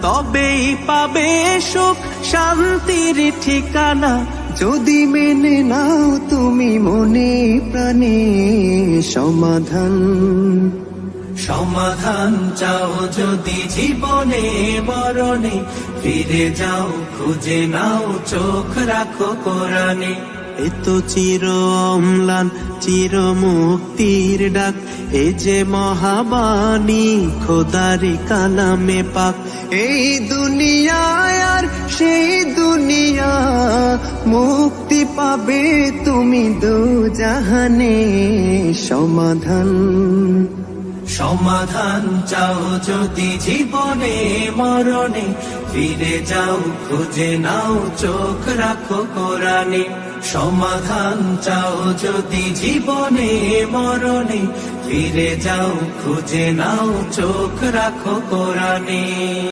তবেই পাবে সুখ শান্তির ঠিকানা। যদি মেনে নাও তুমি মনে প্রাণে সমাধান। সমাধান চাও যদি জীবনে মরণে, ফিরে যাও খুঁজে নাও চোখ রাখো কোরআনে। এ তো চির অম্লান চির মুক্তির ডাক, এ যে মহাবাণী খোদারি কালামে পাক। এই দুনিয়ায় আর সেই দুনিয়া, মুক্তি পাবে তুমি দোজাহানে সমাধান। সমাধান চাও যদি জীবনে মরণে, ফিরে যাও খুঁজে নাও চোখ রাখো কোরআনে। সমাধান চাও যদি জীবনে মরণে, ফিরে যাও খুঁজে নাও চোখ রাখো কোরআনে।